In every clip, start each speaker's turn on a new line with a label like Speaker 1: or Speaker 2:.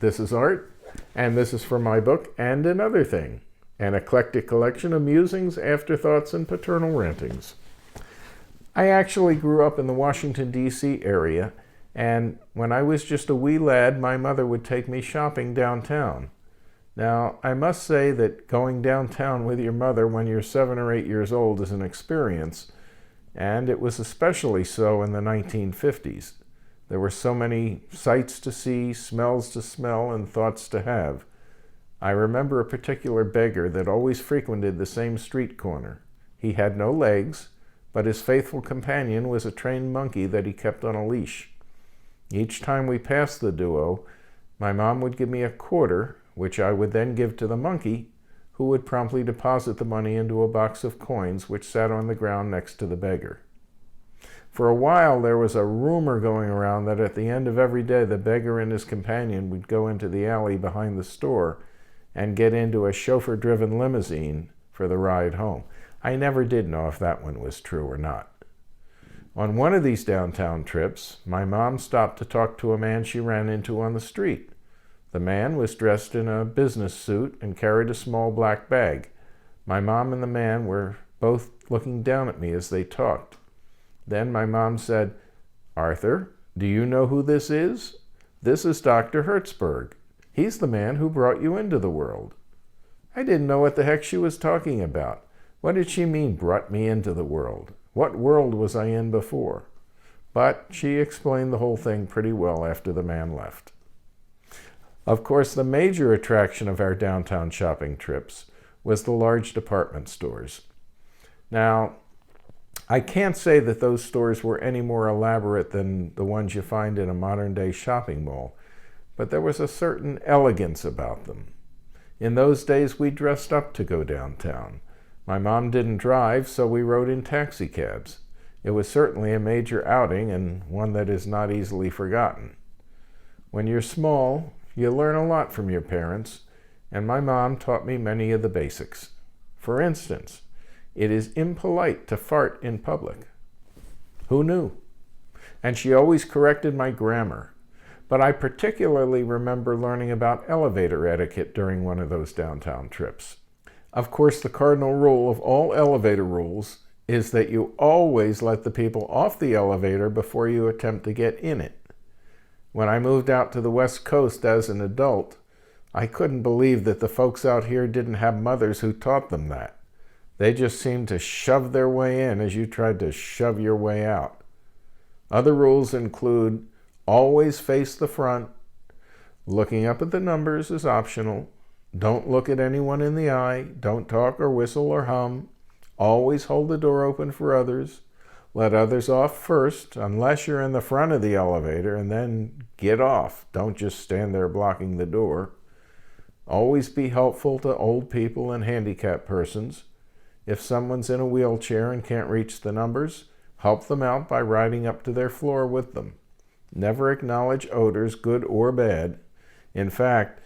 Speaker 1: This is Art, and this is from my book, And Another Thing, an eclectic collection of musings, afterthoughts, and paternal rantings. I actually grew up in the Washington, D.C. area, and when I was just a wee lad, my mother would take me shopping downtown. Now, I must say that going downtown with your mother when you're 7 or 8 years old is an experience, and it was especially so in the 1950s. There were so many sights to see, smells to smell, and thoughts to have. I remember a particular beggar that always frequented the same street corner. He had no legs, but his faithful companion was a trained monkey that he kept on a leash. Each time we passed the duo, my mom would give me a quarter, which I would then give to the monkey, who would promptly deposit the money into a box of coins which sat on the ground next to the beggar. For a while, there was a rumor going around that at the end of every day, the beggar and his companion would go into the alley behind the store and get into a chauffeur-driven limousine for the ride home. I never did know if that one was true or not. On one of these downtown trips, my mom stopped to talk to a man she ran into on the street. The man was dressed in a business suit and carried a small black bag. My mom and the man were both looking down at me as they talked. Then my mom said, "Arthur, do you know who this is? This is Dr. Hertzberg. He's the man who brought you into the world." I didn't know what the heck she was talking about. What did she mean, brought me into the world? What world was I in before? But she explained the whole thing pretty well after the man left. Of course, the major attraction of our downtown shopping trips was the large department stores. Now, I can't say that those stores were any more elaborate than the ones you find in a modern-day shopping mall, but there was a certain elegance about them. In those days, we dressed up to go downtown. My mom didn't drive, so we rode in taxicabs. It was certainly a major outing and one that is not easily forgotten. When you're small, you learn a lot from your parents, and my mom taught me many of the basics. For instance, it is impolite to fart in public. Who knew? And she always corrected my grammar. But I particularly remember learning about elevator etiquette during one of those downtown trips. Of course, the cardinal rule of all elevator rules is that you always let the people off the elevator before you attempt to get in it. When I moved out to the West Coast as an adult, I couldn't believe that the folks out here didn't have mothers who taught them that. They just seemed to shove their way in as you tried to shove your way out. Other rules include always face the front, looking up at the numbers is optional, don't look at anyone in the eye, don't talk or whistle or hum, always hold the door open for others, let others off first unless you're in the front of the elevator, and then get off. Don't just stand there blocking the door. Always be helpful to old people and handicapped persons. If someone's in a wheelchair and can't reach the numbers, help them out by riding up to their floor with them. Never acknowledge odors, good or bad. In fact,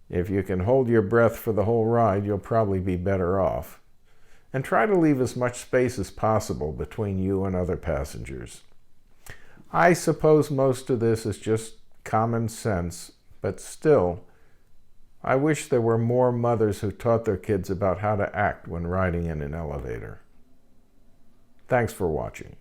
Speaker 1: if you can hold your breath for the whole ride, you'll probably be better off. And try to leave as much space as possible between you and other passengers. I suppose most of this is just common sense, but still, I wish there were more mothers who taught their kids about how to act when riding in an elevator. Thanks for watching.